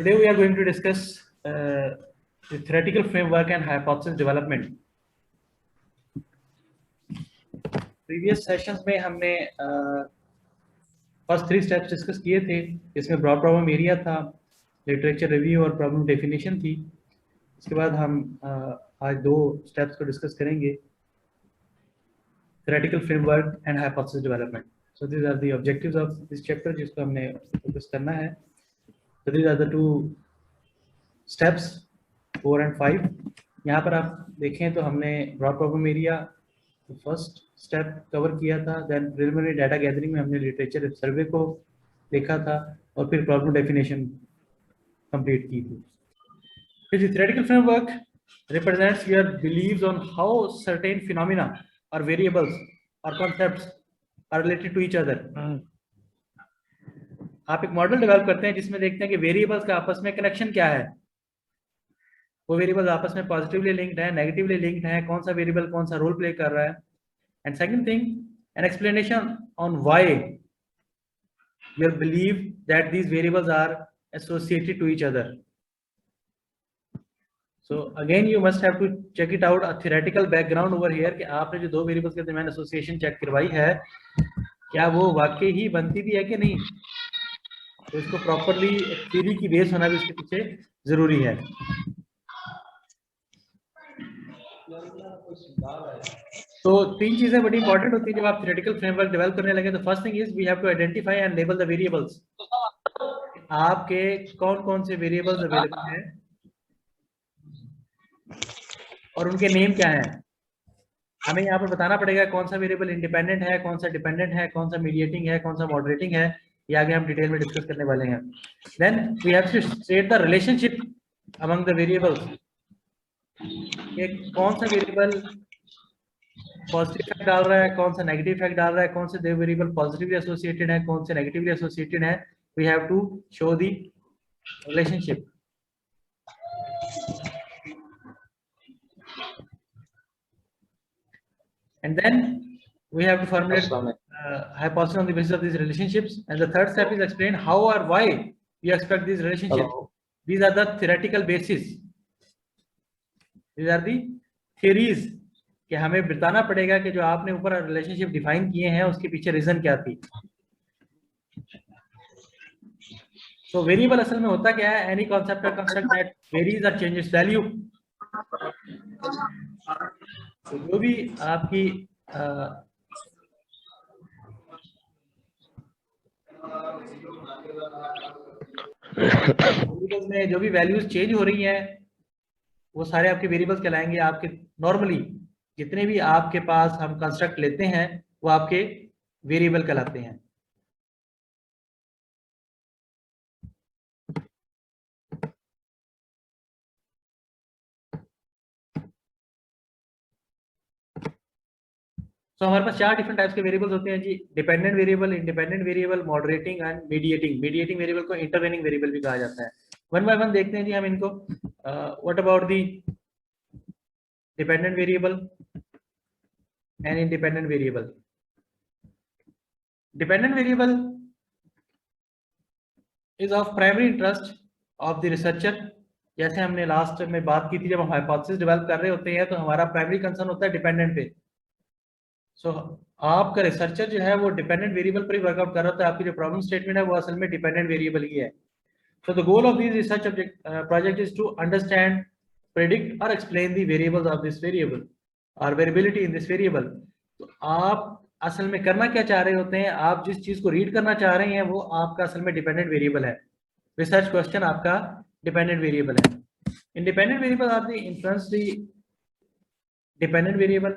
Today we are going to discuss the theoretical framework and hypothesis development. Previous sessions में हमने first 3 steps discuss किए थे, जिसमें broad problem area था, literature review और problem definition थी। इसके बाद हम आज 2 स्टेप्स को डिस्कस करेंगे, theoretical framework and hypothesis development. So these are the objectives of this chapter जिसको हमने फोकस करना है. So these are the 2 steps 4 and 5. यहाँ पर आप देखें तो हमने broad problem area first step cover किया था, देन प्रिलिमिनरी डाटा गैदरिंग में हमने लिटरेचर सर्वे को देखा था और फिर प्रॉब्लम डेफिनेशन कंप्लीट की थी. The theoretical framework represents your beliefs on how certain phenomena or variables or concepts are related to each other. आप एक मॉडल डेवलप करते हैं जिसमें देखते हैं कि वेरिएबल्स का आपस में कनेक्शन क्या है, वो वेरिएबल्स आपस में पॉजिटिवली लिंक्ड है, नेगेटिवली लिंक्ड है, कौन सा वेरिएबल कौन सा रोल प्ले कर रहा है. And second thing, an explanation on why you believe that these variables are associated to each other. So again you must have to check it out a theoretical background over here कि आपने जो 2 variables के दरमियान association check करवाई है, क्या वो वाकई ही बनती भी है कि नहीं. तो इसको प्रॉपर्ली थ्योरी की बेस होना भी इसके पीछे जरूरी है. तो 3 चीजें बड़ी इंपॉर्टेंट होती है जब आप थ्योरेटिकल फ्रेमवर्क डेवलप करने लगे. तो first thing is we have to identify and label the variables. आपके कौन कौन से वेरिएबल्स अवेलेबल हैं और उनके नेम क्या हैं. हमें यहाँ पर बताना पड़ेगा कौन सा वेरिएबल इंडिपेंडेंट है, कौन सा डिपेंडेंट है, कौन सा मीडिएटिंग है, कौन सा मॉडरेटिंग है. ये आगे हम डिटेल में डिस्कस करने वाले हैं. Then we have to state the relationship among the variables. ये कौन सा वेरिएबल पॉजिटिव इफेक्ट डाल रहा है, कौन सा नेगेटिव इफेक्ट डाल रहा है, कौन से दो वेरिएबल पॉजिटिवली एसोसिएटेड है, कौन से नेगेटिवली एसोसिएटेड है. We have to show the relationship. And then we have to formulate hypothesis on the basis of these relationships. And the third step is explain how or why we expect these relationships. These are the theoretical basis. These are the theories कि हमें बताना पड़ेगा कि जो आपने ऊपर relationship define किए हैं उसके पीछे रीजन क्या थी. तो वेरिएबल असल में होता क्या है, एनी कॉन्सेप्ट और कंस्ट्रक्ट दैट वेरीज और चेंजेस वैल्यू. तो जो भी आपकी वेरिएबल्स में जो भी वैल्यूज चेंज हो रही हैं वो सारे आपके वेरिएबल्स कहलाएंगे. आपके नॉर्मली जितने भी आपके पास हम कंस्ट्रक्ट लेते हैं वो आपके वेरिएबल कहलाते हैं. तो हमारे पास 4 डिफरेंट टाइप्स के वेरिएबल्स होते हैं जी. Dependent variable, independent variable, moderating and mediating. Mediating variable को इंटरवेनिंग वेरिएबल भी कहा जाता है. वन बाय वन देखते हैं जी हम इनको. What about the dependent variable and independent variable. Dependent variable is of primary interest of the researcher. जैसे हमने लास्ट में बात की थी, जब हम हाइपोथेसिस डेवलप कर रहे होते हैं तो हमारा प्राइमरी कंसर्न होता है डिपेंडेंट पे. सो आपका रिसर्चर जो है वो डिपेंडेंट वेरिएबल पर ही वर्कआउट कर रहा होता है. आपकी जो प्रॉब्लम स्टेटमेंट है वो असल में डिपेंडेंट वेरिएबल ही है. So the goal of this research project is to understand, predict और explain the variables of this variable और वेरिएबिलिटी इन दिस वेरिएबल. तो आप असल में करना क्या चाह रहे होते हैं, आप जिस चीज को रीड करना चाह रहे हैं वो आपका असल में डिपेंडेंट वेरिएबल है. रिसर्च क्वेश्चन आपका डिपेंडेंट वेरिएबल है. Independent variable are the influence the dependent variable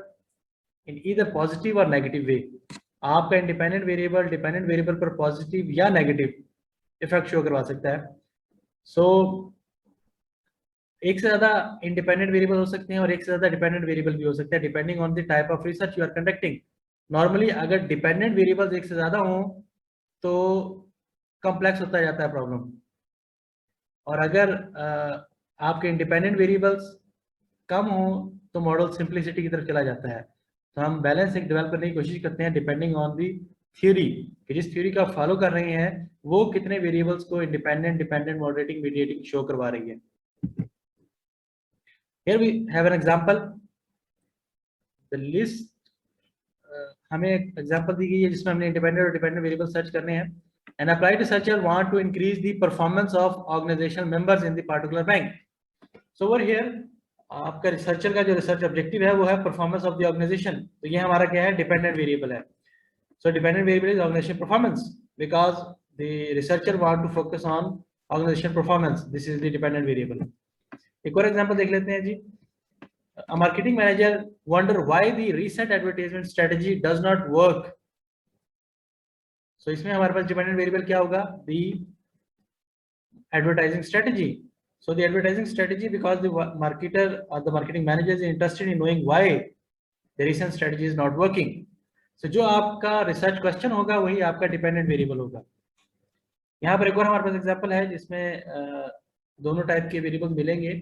in either positive or negative way. आपका इंडिपेंडेंट वेरिएबल पर पॉजिटिव या नेगेटिव इफेक्ट शो करवा सकता है. सो एक से ज्यादा इंडिपेंडेंट वेरिएबल हो सकते हैं और एक से ज्यादा डिपेंडेंट वेरिएबल भी हो सकता है, depending on the type of research you are conducting. Normally अगर डिपेंडेंट वेरिएबल्स एक से ज्यादा हों तो कॉम्प्लेक्स होता जाता है प्रॉब्लम, और अगर आपके इंडिपेंडेंट वेरिएबल्स कम हो तो मॉडल सिंप्लिसिटी की तरफ चला जाता है. तो हम बैलेंस एक डेवलप करने की कोशिश करते हैं डिपेंडिंग ऑन दी थ्योरी कि जिस थ्योरी का फॉलो कर रहे हैं वो कितने वेरिएबल्स को independent, dependent, moderating, mediating show करवा रही है। Here we have an example. The list हमें एक एग्जांपल दी गई है जिसमें हमने इंडिपेंडेंट और डिपेंडेंट वेरिएबल सर्च करने हैं। And applied researcher want to increase the performance of organizational members in the particular bank. So over here आपका रिसर्चर का जो रिसर्च ऑब्जेक्टिव है वो है परफॉर्मेंस ऑफ द ऑर्गेनाइजेशन। तो ये हमारा क्या है, डिपेंडेंट वेरिएबल है। So dependent variable is organization performance because the researcher want to focus on organization performance, this is the dependent variable. एक और एग्जांपल देख लेते हैं जी। A marketing manager wonder why the recent advertisement strategy does not work. So इसमें हमारे पास dependent variable क्या होगा, the advertising strategy. So the advertising strategy, because the marketer or the marketing manager is interested in knowing why the recent strategy is not working. So जो आपका research question होगा वही आपका dependent variable होगा। यहाँ पर एक और हमारे पास example है जिसमें दोनों टाइप के वेरिएबल मिलेंगे।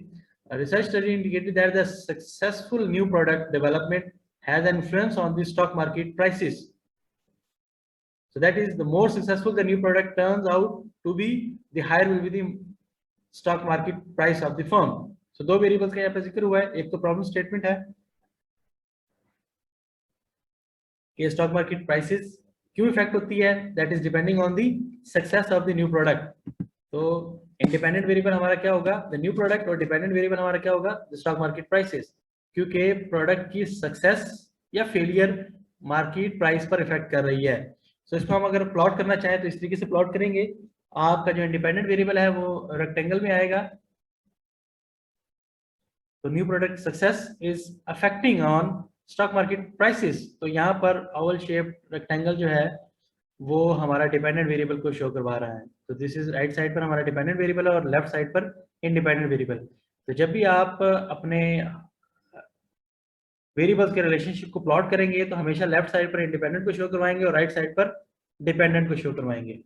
Research study indicated that the successful new product development has an influence on the stock market prices. So that is, the more successful the new product turns out to be, the higher will be the stock market price of the firm. So दो variables का यहाँ पे जिक्र हुआ है। एक तो problem statement है कि स्टॉक मार्केट प्राइसेस क्यों इफेक्ट होती है, that is depending on the success of the new product. तो इंडिपेंडेंट वेरिएबल हमारा क्या होगा, द न्यू प्रोडक्ट, और डिपेंडेंट वेरिएबल हमारा क्या होगा, द स्टॉक मार्केट प्राइसेस, क्योंकि प्रोडक्ट की सक्सेस या फेलियर मार्केट प्राइस पर इफेक्ट कर रही है। तो इसको हम अगर प्लॉट करना चाहें तो इस तरीके से प्लॉट करेंगे। आपका जो इंडिपेंडेंट वेरिएबल है वो रेक्टेंगल में आएगा, तो new product success is affecting on stock market prices. तो यहाँ पर ओवल शेप रेक्टेंगल जो है वो हमारा डिपेंडेंट वेरिएबल को शो करवा रहा है। तो दिस इज राइट साइड पर हमारा डिपेंडेंट वेरिएबल है और लेफ्ट साइड पर इंडिपेंडेंट वेरिएबल। तो जब भी आप अपने वेरिएबल्स के रिलेशनशिप को प्लॉट करेंगे तो हमेशा लेफ्ट साइड पर इंडिपेंडेंट को शो करवाएंगे और राइट साइड पर डिपेंडेंट को शो करवाएंगे।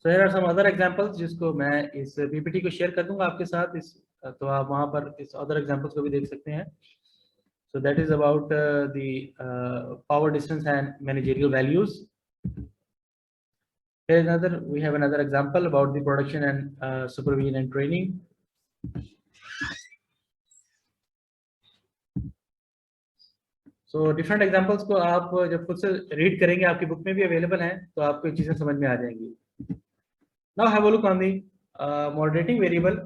So here are some other examples जिसको मैं इस पीपीटी को शेयर कर दूंगा आपके साथ, इस तो आप वहां पर इस अदर एग्जांपल्स को भी देख सकते हैं। So that is about the power distance and managerial values. Here is another, we have another example about the production and supervision and training. So different examples को आप जब खुद से read करेंगे, आपकी बुक में भी available हैं, तो आपको ये चीजें समझ में आ जाएंगी। Now have a look on the moderating variable.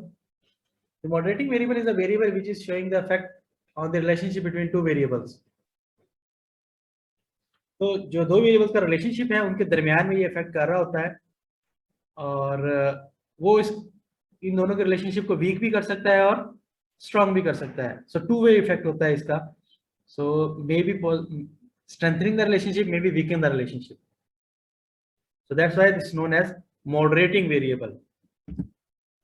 The moderating variable is a variable which is showing the effect on the relationship between two variables. तो जो दो वेरिएबल्स का रिलेशनशिप है उनके दरमियान में ये इफेक्ट कर रहा होता है और वो इन दोनों के रिलेशनशिप को वीक भी कर सकता है और स्ट्रॉन्ग भी कर सकता है। सो टू वे इफेक्ट होता है इसका। So may be strengthening the relationship, may be weaken the relationship. So that's why this known as moderating variable.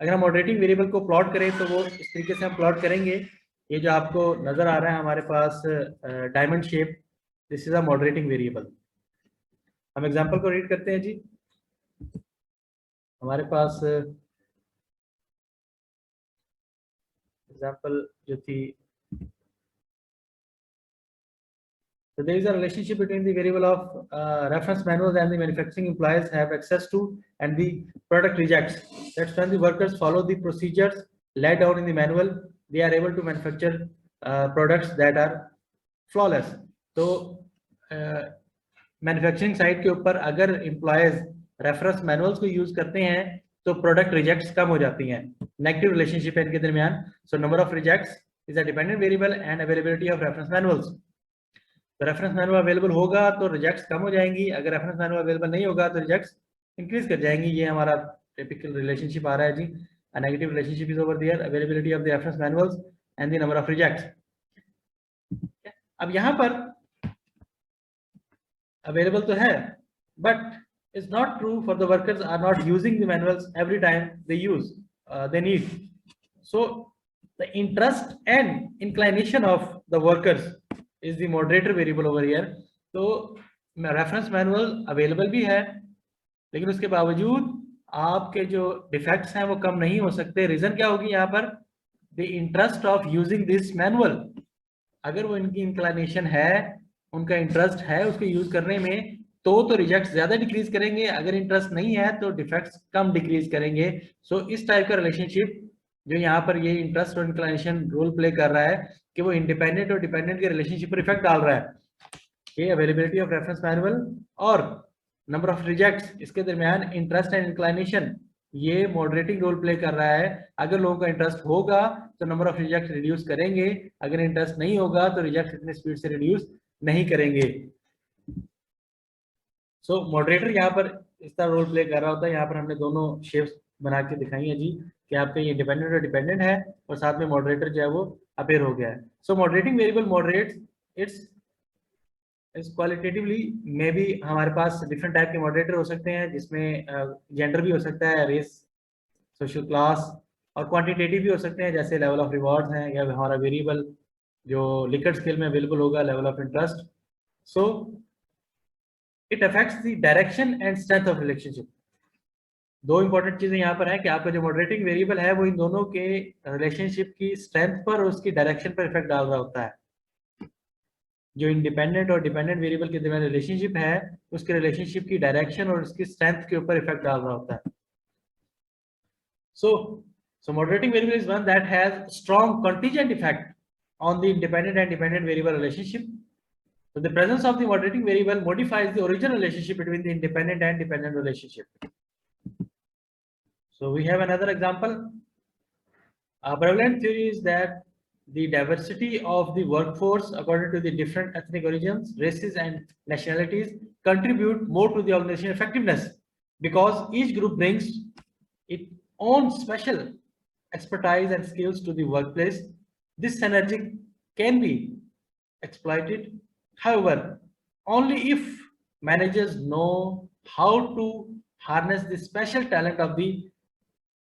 अगर हम मॉडरेटिंग वेरिएबल को प्लॉट करें तो वो इस तरीके से हम प्लॉट करेंगे। ये जो आपको नजर आ रहा है हमारे पास diamond shape, this is a moderating variable. हम एग्जांपल को रीड करते हैं जी। हमारे पास एग्जांपल जो थी, so there is a relationship between the variable of reference manuals and the manufacturing employees have access to and the product rejects. That's when the workers follow the procedures laid down in the manual, they are able to manufacture products that are flawless. तो manufacturing side के ऊपर अगर employees reference manuals को use करते हैं तो product rejects कम हो जाती हैं। नेगेटिव रिलेशनशिप है इनके दरमियान। So number of rejects is a dependent variable and availability of reference manuals. तो रेफरेंस मैनुअल अवेलेबल होगा तो रिजेक्ट्स कम हो जाएंगी, अगर रेफरेंस मैनुअल अवेलेबल नहीं होगा तो रिजेक्ट्स इंक्रीज कर जाएंगी। ये हमारा टिपिकल रिलेशनशिप आ रहा है जी। A negative relationship is over there, availability of the reference manuals and the number of rejects. अब यहाँ पर अवेलेबल तो है but it's not true for the workers are not using the manuals every time they use they need. So the interest and inclination of the workers is the moderator variable over here. तो reference manual available भी है लेकिन उसके बावजूद आपके जो defects हैं वो कम नहीं हो सकते। रीजन क्या होगी यहाँ पर, the interest of using this manual. अगर वो इनकी इंक्लिनेशन है उनका इंटरेस्ट है उसको यूज करने में, तो रिजेक्ट ज्यादा डिक्रीज करेंगे, अगर इंटरेस्ट नहीं है तो डिफेक्ट्स कम डिक्रीज करेंगे। सो इस टाइप का रिलेशनशिप जो यहाँ पर ये इंटरेस्ट और इंक्लिनेशन रोल प्ले कर रहा है कि वो इंडिपेंडेंट और डिपेंडेंट के रिलेशनशिप पर इफेक्ट डाल रहा है। ये अवेलेबिलिटी ऑफ रेफरेंस मैनुअल और नंबर ऑफ रिजेक्ट्स, इसके दरमियान इंटरेस्ट एंड इंक्लिनेशन ये मॉडरेटिंग रोल प्ले कर रहा है। अगर लोगों का इंटरेस्ट होगा तो नंबर ऑफ रिजेक्ट रिड्यूस करेंगे, अगर इंटरेस्ट नहीं होगा तो रिजेक्ट इतने स्पीड से रिड्यूस नहीं करेंगे। सो मॉडरेटर यहाँ पर इस तरह रोल प्ले कर रहा होता है। यहाँ पर हमने दोनों शेप्स बना के दिखाई है जी कि आपका ये डिपेंडेंट और डिपेंडेंट है और साथ में मॉडरेटर जो है वो अपेयर हो गया है। So moderating variable moderates its qualitatively में भी हमारे पास डिफरेंट टाइप के मॉडरेटर हो सकते हैं, जिसमें जेंडर भी हो सकता है, रेस, सोशल क्लास, और क्वांटिटेटिव भी हो सकते हैं, जैसे लेवल ऑफ रिवॉर्ड्स हैं या हमारा वेरिएबल जो लिकर्ट स्केल में अवेलेबल होगा, level of interest. So it affects the direction and strength of relationship. दो इंपॉर्टेंट चीजें यहाँ पर है कि आपका जो मॉडरेटिंग वेरिएबल है वो इन दोनों के रिलेशनशिप की स्ट्रेंथ पर और उसकी डायरेक्शन पर इफेक्ट डाल रहा होता है। जो इंडिपेंडेंट और डिपेंडेंट वेरिएबल के दरमियान रिलेशनशिप है उसके रिलेशनशिप की डायरेक्शन और उसकी स्ट्रेंथ के ऊपर इफेक्ट डाल रहा होता है। So moderating variable is one that has strong contingent effect on the independent and dependent variable relationship. So the presence of the moderating variable modifies the original relationship between the independent and dependent relationship. So we have another example. A prevalent theory is that the diversity of the workforce according to the different ethnic origins, races and nationalities contribute more to the organization effectiveness because each group brings its own special expertise and skills to the workplace. This synergy can be exploited, however, only if managers know how to harness the special talent of the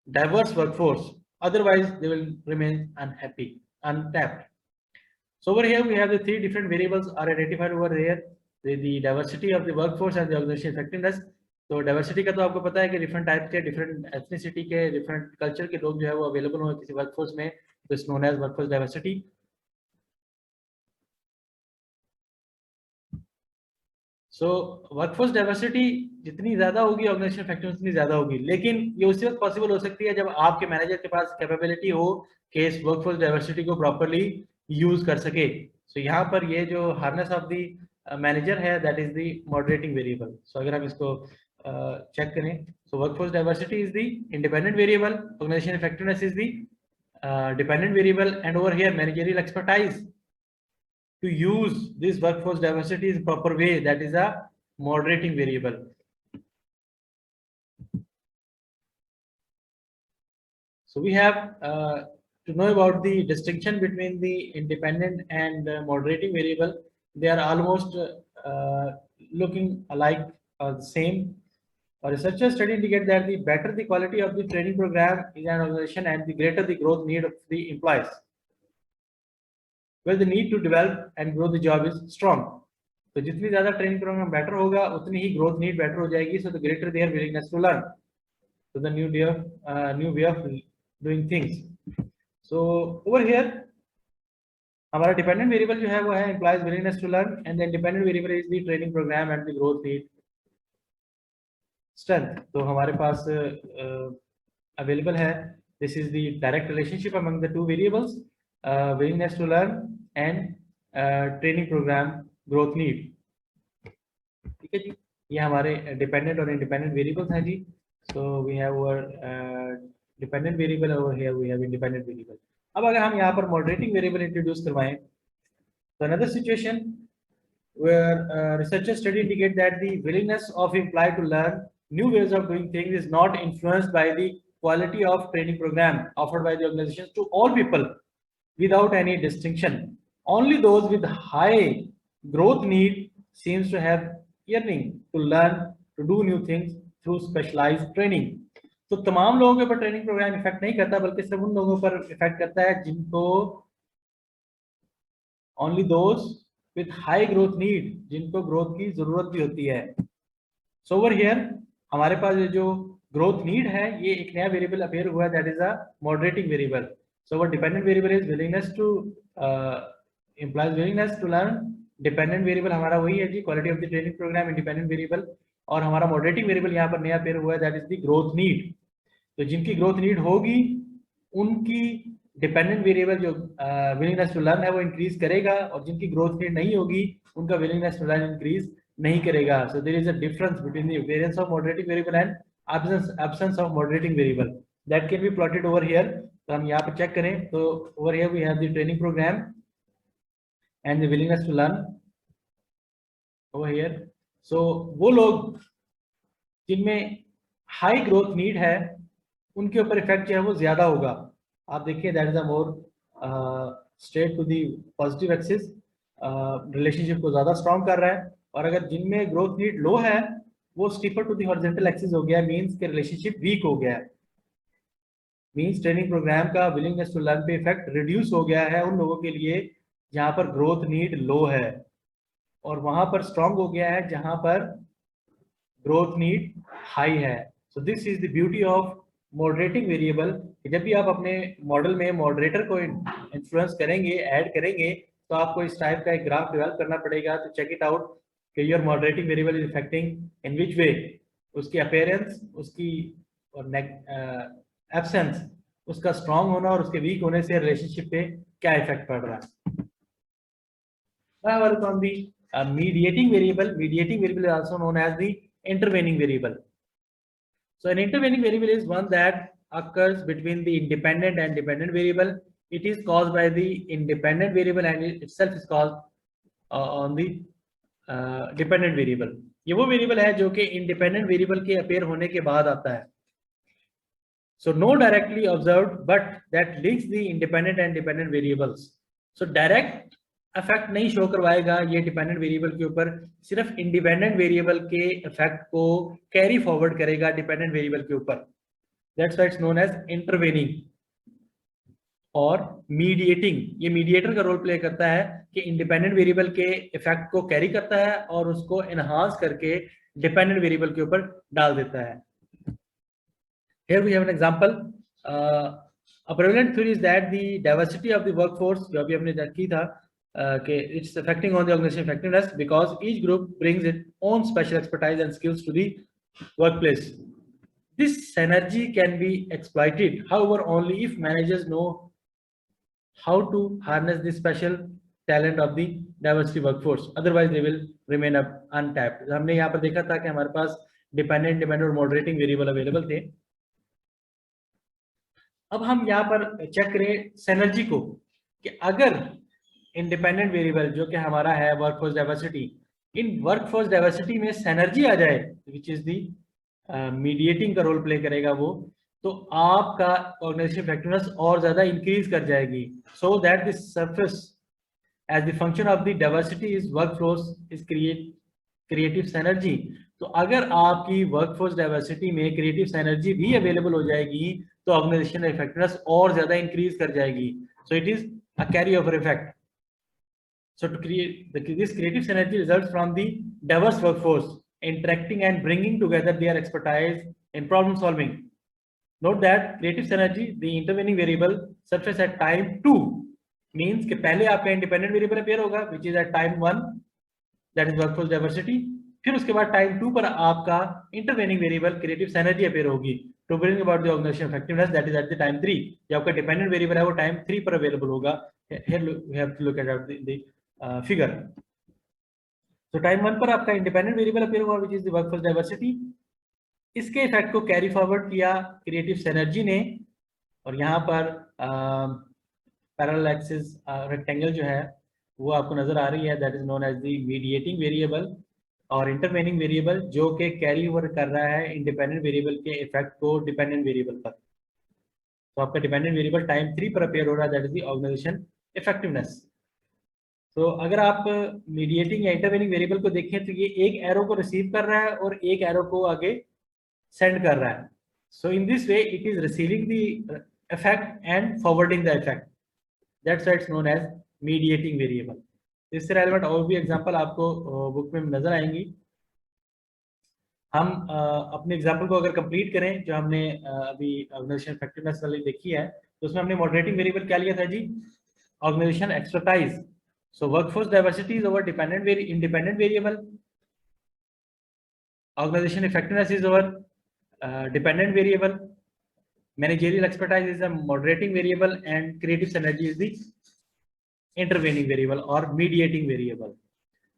diverse workforce. Otherwise, they will remain untapped. So over here, we have the three different variables are identified over here. The diversity of the workforce and the organization effectiveness. तो diversity का तो आपको पता है कि different type के, different ethnicity के, different culture के लोग जो है वो अवेलेबल हो किसी वर्कफोर्स में, तो it's known as workforce diversity. So workforce diversity जितनी ज्यादा होगी ऑर्गेनाइजेशन इफेक्टिवनेस उतनी ज्यादा होगी, लेकिन ये उसी वक्त पॉसिबल हो सकती है जब आपके मैनेजर के पास कैपेबिलिटी हो कि इस वर्कफोर्स डाइवर्सिटी को प्रॉपर्ली यूज कर सके। सो यहाँ पर ये जो हार्नेस ऑफ द मैनेजर है that is the moderating variable. So अगर हम इसको चेक करें, so workforce diversity is the independent variable, organisation effectiveness is the dependent variable, and over here managerial expertise to use this workforce diversity in proper way, that is a moderating variable. So we have to know about the distinction between the independent and moderating variable. They are almost looking alike, the same. A researcher study indicate that the better the quality of the training program in an organization and the greater the growth need of the employees, where the need to develop and grow the job is strong. तो जितनी ज्यादा training programme better होगा उतनी ही growth need better हो जाएगी, so the greater their willingness to learn, so the new way of doing things. So over here हमारा dependent variable जो है वो है employees willingness to learn, and the independent variable is the training program and the growth need strength. तो हमारे पास available है, this is the direct relationship among the two variables, willingness to learn and training program growth need. ठीक है जी, ये हमारे dependent और independent variables हैं जी। So we have our dependent variable, over here we have independent variable. अब अगर हम यहाँ पर मॉडरेटिंग वेरिएबल इंट्रोड्यूस करवाएं, तो another situation where researchers study indicate that the willingness of employee to learn new ways of doing things is not influenced by the quality of training program offered by the organizations to all people without any distinction. Only those with high growth need seems to have yearning to learn to do new things through specialized training. तो तमाम लोगों के ऊपर training programme effect नहीं करता, बल्कि सिर्फ उन लोगों पर इफेक्ट करता है जिनको, only those with high growth need, जिनको ग्रोथ की जरूरत भी होती है। So over here हमारे पास ये जो ग्रोथ नीड है ये एक नया वेरिएबल अपेयर हुआ है, that is a moderating variable. So our dependent variable is willingness to implies willingness to learn, dependent variable हमारा वही है जी, quality of the training programme independent variable, और हमारा मॉडरेटिंग वेरिएबल यहाँ पर नया पेयर हुआ है, that is the growth need. तो जिनकी ग्रोथ नीड होगी उनकी डिपेंडेंट वेरिएबल जो विलिंगनेस टू लर्न है वो इंक्रीज करेगा, और जिनकी ग्रोथ नीड नहीं होगी उनका विलिंगनेस टू लर्न इंक्रीज नहीं करेगा। So there is a difference between the variance of moderating variable and absence of moderating variable that can be plotted over here। तो हम यहाँ पर चेक करें तो over here we have the training program and the willingness to learn over here। so वो लोग जिनमें high growth need है उनके ऊपर इफेक्ट जो है वो ज्यादा होगा। आप देखिए that is a more straight to the positive axis, relationship को ज्यादा स्ट्रॉन्ग कर रहा है। और अगर जिनमें ग्रोथ नीड लो है वो steeper to the horizontal axis हो गया, मींस के रिलेशनशिप वीक हो गया है, मींस ट्रेनिंग प्रोग्राम का विलिंगनेस टू लर्न पे इफेक्ट रिड्यूस हो गया है उन लोगों के लिए जहां पर ग्रोथ नीड लो है, और वहां पर स्ट्रॉन्ग हो गया है जहां पर ग्रोथ नीड हाई है। So this is the beauty of moderating variable. जब भी आप अपने मॉडल में मॉडरेटर को इन्फ्लुएंस करेंगे, ऐड करेंगे, तो आपको इस टाइप का एक ग्राफ डेवलप करना पड़ेगा तो चेक इट आउट कि your moderating variable is effecting in which way, उसकी अपीयरेंस, उसकी एब्सेंस, उसका स्ट्रॉन्ग होना और उसके वीक होने से रिलेशनशिप पे क्या इफेक्ट पड़ रहा है। Now work on the mediating variable. Mediating variable is also known as the intervening variable. So an intervening variable is one that occurs between the independent and dependent variable. It is caused by the independent variable and it itself is caused on the dependent variable. ये वो variable है जो कि independent variable के appear होने के बाद आता है। So no directly observed, but that links the independent and dependent variables. So direct effect नहीं शो करवाएगा ये डिपेंडेंट वेरिएबल के ऊपर, सिर्फ इंडिपेंडेंट वेरिएबल के इफेक्ट को कैरी फॉरवर्ड करेगा डिपेंडेंट वेरिएबल के ऊपर। That's why it's known as intervening और मीडिएटिंग। ये मीडिएटर का रोल प्ले करता है कि इंडिपेंडेंट वेरिएबल के इफेक्ट को कैरी करता है और उसको एनहांस करके डिपेंडेंट वेरिएबल के ऊपर डाल देता है। Here we have an example. A prevalent theory is that the diversity of the workforce, जो अभी हमने की था, कि it's affecting on the organization effectiveness because each group brings its own special expertise and skills to the workplace. This synergy can be exploited, however, only if managers know how to harness the special talent of the diversity workforce. Otherwise, they will remain untapped. हमने यहाँ पर देखा था कि हमारे पास dependent, dependent और moderating variable available थे। अब हम यहाँ पर चेक करें सिनर्जी को कि अगर इंडिपेंडेंट वेरिएबल जो कि हमारा है वर्कफोर्स डाइवर्सिटी, इन वर्कफोर्स डाइवर्सिटी में सिनर्जी आ जाए विच इज दी मीडिएटिंग का रोल प्ले करेगा वो, तो आपका ऑर्गेनाइजेशन इफेक्टिवनेस और ज्यादा इंक्रीज कर जाएगी। So that the surface as the function of the diversity is workforce is creative synergy. तो अगर आपकी वर्कफोर्स डाइवर्सिटी में क्रिएटिव सिनर्जी भी अवेलेबल हो जाएगी तो ऑर्गेनाइजेशन इफेक्टिवनेस और ज्यादा इंक्रीज कर जाएगी। So it is a carry over effect. So to create this creative synergy results from the diverse workforce interacting and bringing together their expertise in problem solving. Note that creative synergy, the intervening variable, surface at time 2, means कि पहले आपका independent variable appear होगा which is at time 1, that is workforce diversity, फिर उसके बाद time 2 पर आपका intervening variable creative synergy appear होगी to bring about the organization effectiveness, that is at the time 3। जो आपका dependent variable है वो time 3 पर available होगा। Here we have to look at the figure. तो टाइम 1 पर आपका इंडिपेंडेंट वेरिएबल अपीयर हुआ which is the workforce diversity. इसके इफेक्ट को कैरी फॉरवर्ड किया क्रिएटिव सिनर्जी ने, और यहाँ पर पैरेलल एक्सिस रेक्टेंगल जो है वो आपको नजर आ रही है, that is known as the mediating variable और इंटरवेनिंग वेरिएबल जो कि कैरी ओवर कर रहा है इंडिपेंडेंट वेरिएबल के इफेक्ट को डिपेंडेंट वेरिएबल पर। तो आपका डिपेंडेंट वेरिएबल टाइम 3 पर अपीयर हो रहा है, that is the organization effectiveness. तो अगर आप मीडिएटिंग या इंटरवेनिंग वेरिएबल को देखें तो ये एक एरो को रिसीव कर रहा है और एक एरो को आगे सेंड कर रहा है। So in this way it is receiving the effect and forwarding the effect, that's why it's known as mediating variable. इससे रेलेवेंट और भी एग्जांपल आपको बुक में नजर आएंगी। हम अपने एग्जांपल को अगर कंप्लीट करें जो हमने अभी ऑर्गेनाइजेशन इफेक्टिवनेस वाली देखी है, तो उसमें हमने मॉडरेटिंग वेरिएबल क्या लिया था जी, organisation expertise. So workforce diversity is our independent variable. Organization effectiveness is our dependent variable. Managerial expertise is a moderating variable, and creative synergy is the intervening variable or mediating variable.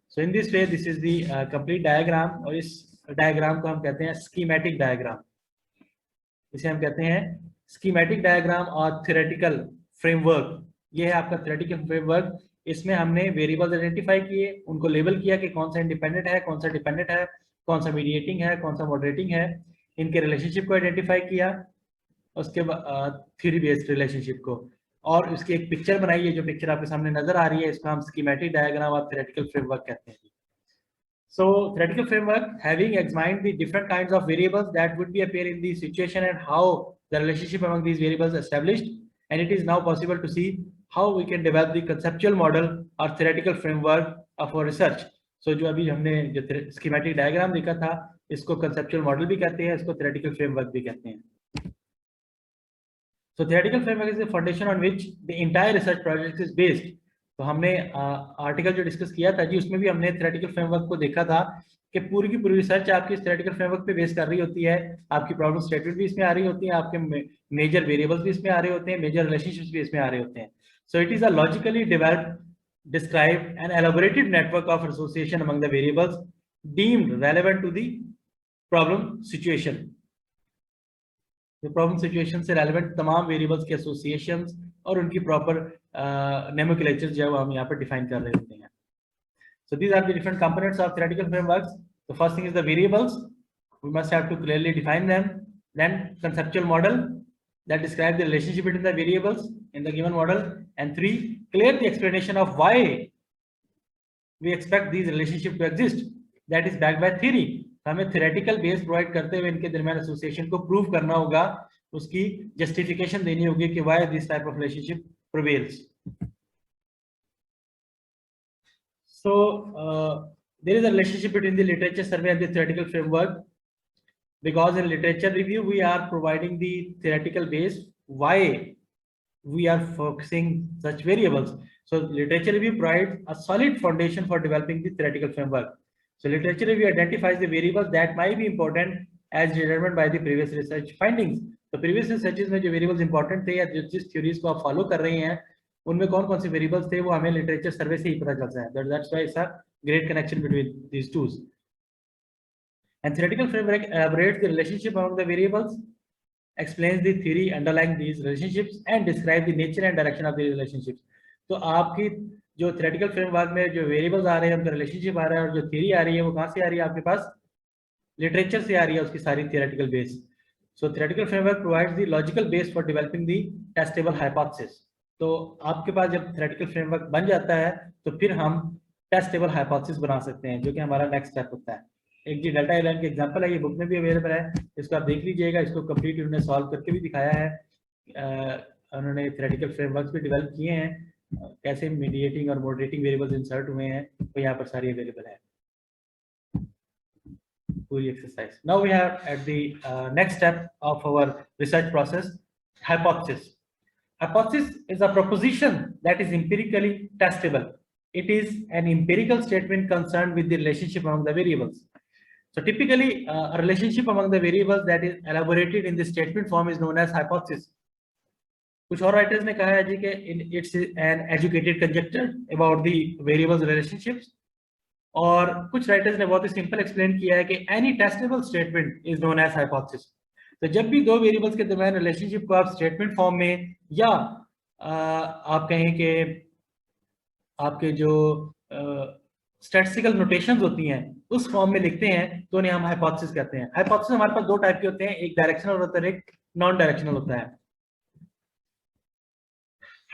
So in this way, this is the complete diagram, और इस diagram को हम कहते हैं schematic diagram. इसे हम कहते हैं schematic diagram और theoretical framework. ये है आपका theoretical framework. इसमें हमने variables identify किए, उनको label किया कि कौन सा independent है, कौन सा dependent है, कौन सा mediating है, कौन सा moderating है, इनके relationship को identify किया, उसके बाद theory based relationship को, और उसकी एक पिक्चर बनाई है जो पिक्चर आपके सामने नजर आ रही है, इसको हम स्कीमेटिक डायग्राम और थ्योरेटिकल फ्रेमवर्क कहते हैं. So theoretical framework, having examined the different kinds of variables that would be appear in the situation and how the relationship among these variables established, and it is now possible to see how we can develop the conceptual model or theoretical framework of our research. So जो अभी हमने जो schematic diagram देखा था, इसको conceptual model भी कहते हैं, इसको theoretical framework भी कहते हैं. So theoretical framework is the foundation on which the entire research project is based. तो हमने आर्टिकल जो डिस्कस किया था जी, उसमें भी हमने theoretical framework को देखा था कि पूरी की पूरी रिसर्च आपकी theoretical framework पे बेस कर रही होती है, आपकी प्रॉब्लम स्टेटमेंट भी इसमें आ रही होती है, आपके मेजर वेरिएबल्स भी इसमें आ रहे होते हैं, मेजर रिलेशनशिप्स भी इसमें आ रहे होते हैं. So it is a logically developed, described and elaborated network of association among the variables deemed relevant to the problem situation. The problem situation से relevant तमाम variables के associations और उनकी proper nomenclatures जो है वो हम यहाँ पर define कर रहे होते हैं. So these are the different components of theoretical frameworks. The first thing is the variables. We must have to clearly define them. Then conceptual model that describes the relationship between the variables in the given model. And 3, clear the explanation of why we expect these relationships to exist. That is backed by theory. हमें theoretical base provide करते हुए इनके दरमियान association को prove करना होगा, उसकी justification देनी होगी कि why this type of relationship prevails. So there is a relationship between the literature survey and the theoretical framework, because in literature review we are providing the theoretical base why we are focusing such variables. So literature review provides a solid foundation for developing the theoretical framework. So literature review identifies the variables that might be important as determined by the previous research findings. तो previous researches में जो variables important थे या जिस theories को आप follow कर रहे हैं, उनमें कौन-कौन से variables थे वो हमें literature survey से ही पता चलता है. That's why it's a great connection between these two. And theoretical framework elaborates the relationship among the variables, explains the theory underlying these relationships, and describes the nature and direction of the relationships. तो आपकी जो theoretical framework में जो variables आ रहे हैं, उनका relationship आ रहा है और जो theory आ रही है वो कहाँ से आ रही है आपके पास? Literature से आ रही है उसकी सारी theoretical base. So theoretical framework provides the logical base for developing the testable hypothesis. तो आपके पास जब theoretical framework बन जाता है तो फिर हम testable hypothesis बना सकते हैं, जो कि हमारा next step होता है. एक जी डेल्टा एयरलाइन की एग्जांपल है, ये बुक में भी अवेलेबल है, इसको आप देख लीजिएगा. इसको कंप्लीट उन्होंने सॉल्व करके भी दिखाया है. उन्होंने थ्योरेटिकल फ्रेमवर्क्स भी डेवलप किए हैं, कैसे मीडिएटिंग और मॉडरेटिंग वेरिएबल्स इंसर्ट हुए हैं, तो यहाँ पर सारी अवेलेबल है पूरी exercise. Now we have at the next step of our research process, hypothesis. Hypothesis is a proposition that is empirically testable. It is an empirical statement concerned with the relationship among the variables. So typically, a relationship among the variables that is elaborated in the statement form is known as hypothesis. कुछ और writers ने कहा है जी कि it's an educated conjecture about the variables relationships, और कुछ writers ने बहुत ही simple explain किया है कि any testable statement is known as hypothesis. तो जब भी दो वेरिएबल्स के दरमियान रिलेशनशिप को आप स्टेटमेंट फॉर्म में या आप कहें कि आपके जो स्टैटिस्टिकल नोटेशंस होती हैं उस फॉर्म में लिखते हैं तो उन्हें हम हाइपोथेसिस कहते हैं. हाइपोथेसिस हमारे पास दो टाइप के होते हैं, एक डायरेक्शनल होता है, एक नॉन डायरेक्शनल होता है.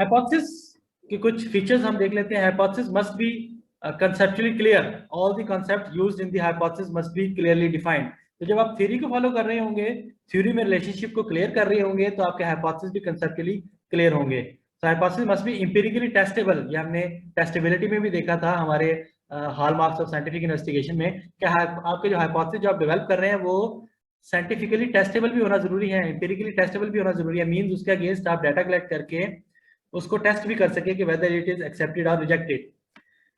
हाइपोथेसिस के कुछ फीचर्स हम देख लेते हैं. Hypothesis must B conceptually clear. All the concepts used in the hypothesis must be clearly defined. तो जब आप थ्योरी को फॉलो कर रहे होंगे, थ्योरी में रिलेशनशिप को क्लियर कर रहे होंगे, तो आपके हाइपोथेसिस भी कंसेप्चुअली क्लियर होंगे. So hypothesis must be empirically testable. ये हमने टेस्टेबिलिटी में भी देखा था हमारे हॉलमार्क्स ऑफ साइंटिफिक इन्वेस्टिगेशन में, कि आपके जो हाइपोथेसिस जो आप डेवलप कर रहे हैं वो साइंटिफिकली टेस्टेबल भी होना जरूरी है, एम्पिरिकली टेस्टेबल भी होना जरूरी है. मीन्स उसके अगेंस्ट आप डाटा कलेक्ट करके उसको टेस्ट भी कर सके कि वेदर इट इज एक्सेप्टेड और rejected.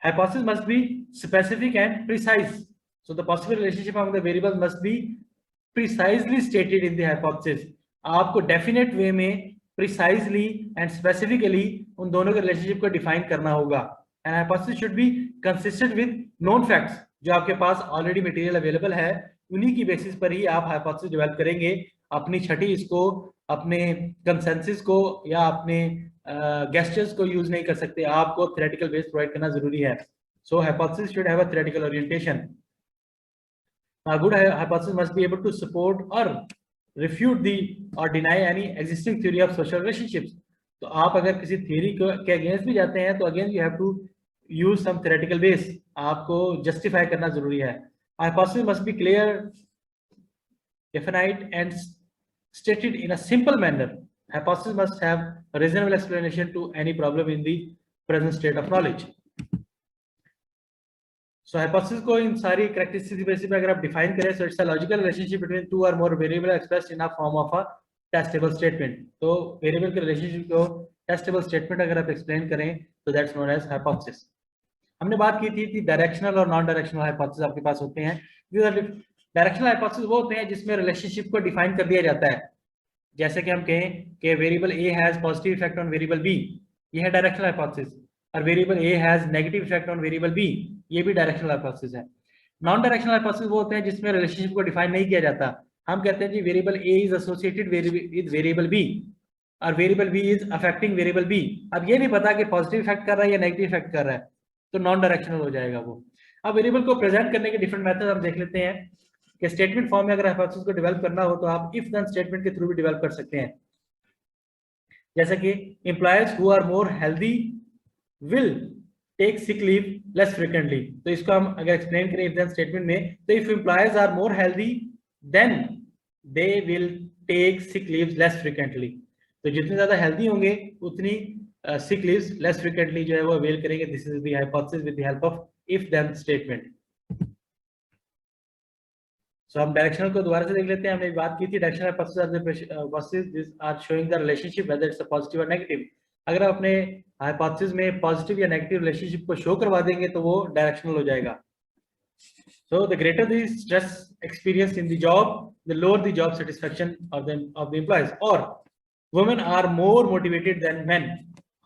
hypothesis must be specific and precise. So the possible relationship among the variables must be precisely stated in the hypothesis. आपको definite way में precisely and specifically उन दोनों के relationship को define करना होगा. And hypothesis should be consistent with known facts. जो आपके पास already material available है, उन्हीं की basis पर ही आप hypothesis develop करेंगे. अपनी छठी इसको, अपने consensus को या अपने gestures को use नहीं कर सकते. आपको theoretical base provide करना जरूरी है. So hypothesis should have a theoretical orientation. A good hypothesis must be able to support or refute the or deny any existing theory of social relationships. तो आप अगर किसी theory के against भी जाते हैं तो again you have to use some theoretical base. आपको justify करना जरूरी है. Hypothesis must be clear, definite and stated in a simple manner. Hypothesis must have a reasonable explanation to any problem in the present state of knowledge. So hypothesis को इन सारी characteristics basis पे अगर आप define करें, so it's a logical relationship between two or more variables expressed in a form of a testable statement. तो variable के relationship को testable statement अगर आप explain करें, तो that's known as hypothesis. हमने बात की थी कि directional और non-directional hypothesis आपके पास होते हैं. Directional hypothesis वो होते हैं जिसमें relationship को define कर दिया जाता है. जैसे कि हम कहें कि variable A has positive effect on variable B, ये है directional hypothesis. और variable A has negative effect on variable B, ये भी डायरेक्शनल हाइपोथेसिस है. नॉन डायरेक्शनल हाइपोथेसिस वो होते हैं जिसमें रिलेशनशिप को डिफाइन नहीं किया जाता. हम कहते हैं कि variable A is associated with variable B और variable B is affecting variable B. अब ये नहीं पता कि पॉजिटिव इफेक्ट कर रहा है या नेगेटिव इफेक्ट कर रहा है, तो नॉन डायरेक्शनल हो जाएगा वो. अब वेरिएबल को प्रेजेंट करने के डिफरेंट मेथड हम देख लेते हैं कि स्टेटमेंट फॉर्म में अगर हाइपोथेसिस को डेवलप करना हो तो आप इफ देन स्टेटमेंट के थ्रू भी डेवलप कर सकते हैं. जैसे कि employees who are more healthy will take sick leave less frequently. तो इसको हम अगर एक्सप्लेन करें इफ देन स्टेटमेंट में, तो if employees are more healthy then they will take sick leave less frequently. तो जितने ज्यादा हेल्दी होंगे उतनी सिक लीव्स लेस फ्रीक्वेंटली जो है वो अवेल करेंगे. This is the hypothesis with the help of if then statement. So हम डायरेक्शनल को दोबारा से देख लेते हैं. हमने बात की थी directional hypothesis are showing the relationship whether it's a positive और नेगेटिव. अगर आप अपने हाइपोथेसिस में पॉजिटिव या नेगेटिव रिलेशनशिप को शो करवा देंगे तो वो डायरेक्शनल हो जाएगा. So the greater the stress experience in the job, the lower the job satisfaction of the employees. और women are more motivated than men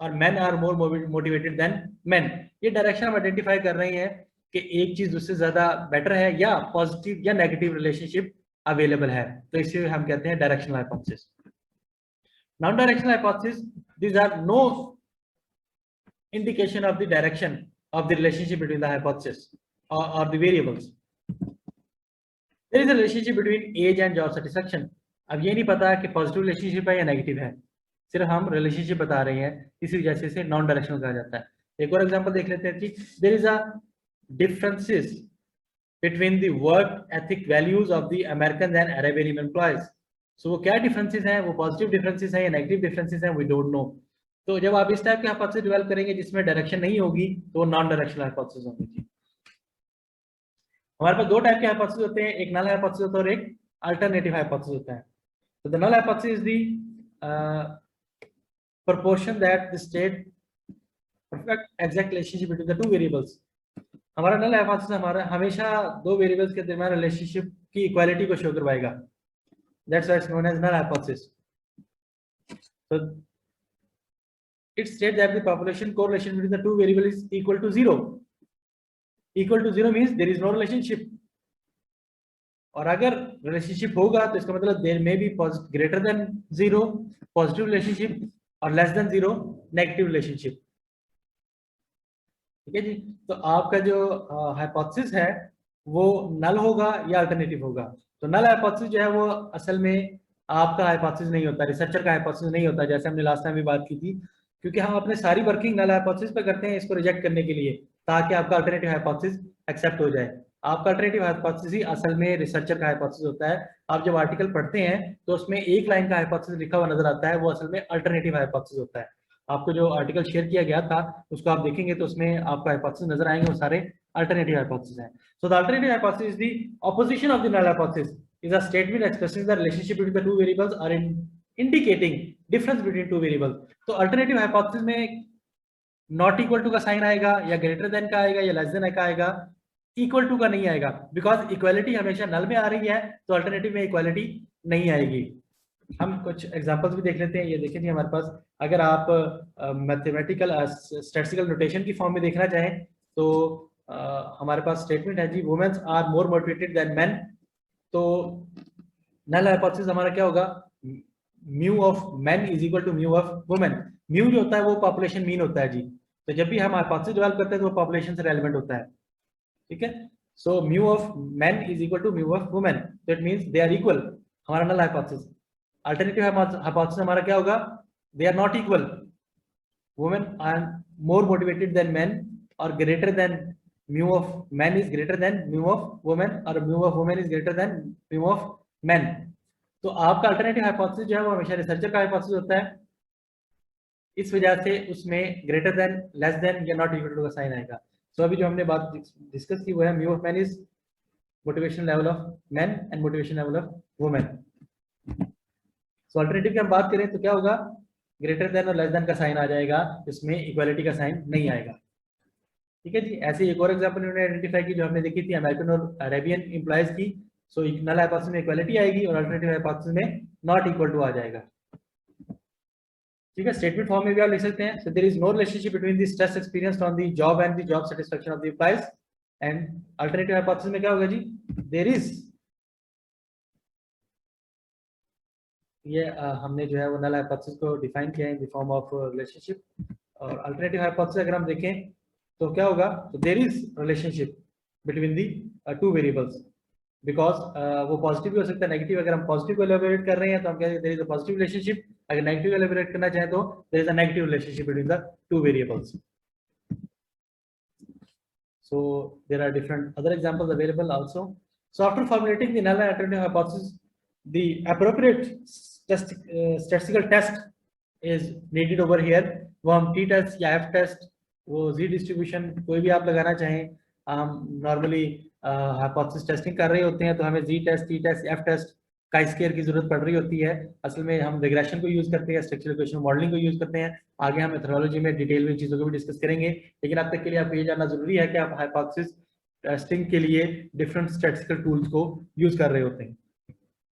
और men are more motivated than men. ये direction हम identify कर रहे हैं कि एक चीज उससे ज्यादा बेटर है या पॉजिटिव या नेगेटिव रिलेशनशिप अवेलेबल है, तो इसे हम कहते हैं directional hypothesis. Non directional hypothesis, these are no indication of the direction of the relationship between the hypothesis or the variables. There is a relationship between age and job satisfaction. अब ये नहीं पता कि पॉजिटिव रिलेशनशिप है या negative है, सिर्फ हम रिलेशनशिप बता रहे हैं, इसी वजह से इसे नॉन डायरेक्शनल कहा जाता है. एक और एग्जांपल देख लेते हैं कि there is a differences between the work ethic values of the American and Arabian employees. So वो क्या डिफरेंसेस हैं, वो पॉजिटिव डिफरेंसेस हैं या नेगेटिव डिफरेंसेस हैं, वी डोंट नो. तो जब आप इस टाइप के हाइपोथेसिस डेवलप करेंगे जिसमें डायरेक्शन नहीं होगी तो नॉन डायरेक्शनल हाइपोथेसिस होगी. हमारे पास दो टाइप के हाइपोथेसिस होते हैं, एक नल हाइपोथेसिस होता है और एक अल्टरनेटिव हाइपोथेसिस होता है. तो the null hypothesis is the proportion that the state perfect exact relationship between the two variables. हमारा नल हाइपोथेसिस हमारा हमेशा दो वेरिएबल्स के दरमियान रिलेशनशिप की इक्वालिटी को शो करवाएगा. That's why it's known as null hypothesis. So it states that the population correlation between the two variables is equal to 0. Equal to 0 means there is no relationship. और अगर relationship होगा तो इसका मतलब there may be greater than 0 positive relationship और less than 0 negative relationship. ठीक है जी. तो आपका जो हाइपोथेसिस है वो नल होगा या अल्टरनेटिव होगा. तो नल हाइपोथेसिस जो है वो असल में आपका हाइपोथेसिस नहीं होता, रिसर्चर का हाइपोथेसिस नहीं होता, जैसे हमने लास्ट टाइम भी बात की थी, क्योंकि हम अपने सारी वर्किंग नल हाइपोथेसिस पे करते हैं इसको रिजेक्ट करने के लिए, ताकि आपका अल्टरनेटिव हाइपोथेसिस एक्सेप्ट हो जाए. आपका अल्टरनेटिव हाइपोथेसिस ही असल में रिसर्चर का हाइपोथेसिस होता है. आप जब आर्टिकल पढ़ते हैं तो उसमें एक लाइन का हाइपोथेसिस लिखा हुआ नजर आता है, वो असल में अल्टरनेटिव हाइपोथेसिस होता है. आपको जो आर्टिकल शेयर किया गया था उसको आप देखेंगे तो उसमें आपको हाइपोथेसिस नजर आएंगे, वो सारे अल्टरनेटिव हाइपोथेसिस हैं. So the alternative hypothesis is the opposition of the null hypothesis, is a statement expressing the relationship between the two variables or indicating difference between two variables. तो अल्टरनेटिव हाइपोथेसिस में not equal to का sign आएगा, या greater than का आएगा, या less than का आएगा, इक्वल टू का नहीं आएगा, बिकॉज इक्वालिटी हमेशा नल में आ रही है, तो अल्टरनेटिव में इक्वालिटी नहीं आएगी। हम कुछ एग्जांपल्स भी देख लेते हैं। ये देखिए जी हमारे पास, अगर आप मैथमेटिकल स्टैटिस्टिकल नोटेशन की फॉर्म में देखना चाहें तो हमारे पास स्टेटमेंट है जी, womens are more motivated than men. तो नल हाइपोथेसिस हमारा क्या होगा, mu of men is equal to mu of women. Mu जो होता है वो पॉपुलेशन मीन होता है जी, तो जब भी हम हाइपोथेसिस डेवलप करते हैं तो वो पॉपुलेशन से रेलेवेंट होता है, ठीक है। So mu of men is equal to mu of women, that means they are equal, हमारा नल हाइपोथेसिस। अल्टरनेटिव हाइपोथेसिस हमारा क्या होगा, they are not equal, women are more motivated than men, और greater than mu of men is greater than mu of women, और mu of women is greater than mu of men. तो आपका alternative hypothesis जो है वो हमेशा researcher का hypothesis होता है, इस वजह से उसमें ग्रेटर देन, लेस देन या नॉट इक्वल टू का साइन आएगा। सो अभी जो हमने बात डिस्कस की वो है mu of man is motivation level of man and motivation level of women. So alternative की हम बात करें तो क्या होगा, ग्रेटर देन और लेस देन का साइन आ जाएगा, इसमें इक्वालिटी का साइन नहीं आएगा, ठीक है जी। ऐसे एक और एग्जांपल उन्होंने आइडेंटिफाई की जो हमने देखी थी अमेरिकन और अरेबियन एम्प्लॉयज की। सो नल हाइपोथेसिस में इक्वालिटी आएगी और अल्टरनेटिव हाइपोथेसिस में नॉट इक्वल टू आ जाएगा, ठीक है। स्टेटमेंट फॉर्म में भी आप लिख सकते हैं, so there is no relationship between the stress experienced on the job and the job satisfaction of the employees. And alternative hypothesis में क्या होगा जी, देयर इज, ये हमने जो है वो नल हाइपोथेसिस को डिफाइन किया है in the form of relationship. और अल्टरनेटिव हाइपोथेसिस अगर हम देखें तो क्या होगा, तो there is relationship between the two variables, because वो पॉजिटिव भी हो सकता है नेगेटिव। अगर हम पॉजिटिव को एलैबोरेट कर रहे हैं तो हम कहेंगे there is a positive relationship, अगर नेगेटिव एलैबोरेट करना चाहें तो there is a negative relationship between the two variables. So there are different other examples available also. So after formulating the null and alternative hypothesis, the appropriate statistical test is needed over here. वो हम t test या f test, वो z distribution कोई भी आप लगाना चाहें, हम नॉर्मली हाइपोथेसिस टेस्टिंग कर रहे होते हैं तो हमें z test, t test, f test का स्केयर की जरूरत पड़ रही होती है। असल में हम रिग्रेशन को यूज करते हैं, स्ट्रक्चरल इक्वेशन मॉडलिंग को यूज करते हैं। आगे हम मेथोडोलॉजी में डिटेल में चीजों को भी डिस्कस करेंगे, लेकिन अब तक के लिए आपको ये जानना जरूरी है कि आप हाइपोथेसिस टेस्टिंग के लिए डिफरेंट स्टैटिस्टिकल टूल्स को यूज कर रहे होते हैं।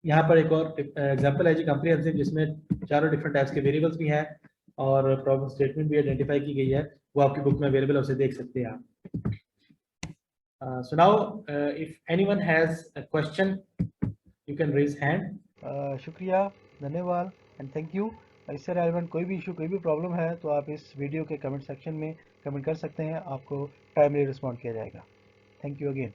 यहाँ पर एक और एग्जांपल है जी कॉम्प्रिहेंसिव, जिसमें चारों डिफरेंट टाइप्स के वेरिएबल्स भी हैं और प्रॉब्लम स्टेटमेंट भी आइडेंटिफाई की गई है, वो आपकी बुक में अवेलेबल है, उसे देख सकते हैं आप। So now if anyone has a question you can raise hand. शुक्रिया, धन्यवाद एंड थैंक यू। इससे रेलेवेंट कोई भी इशू, कोई भी प्रॉब्लम है तो आप इस वीडियो के कमेंट सेक्शन में कमेंट कर सकते हैं, आपको टाइमली रिस्पॉन्ड किया जाएगा। Thank you again.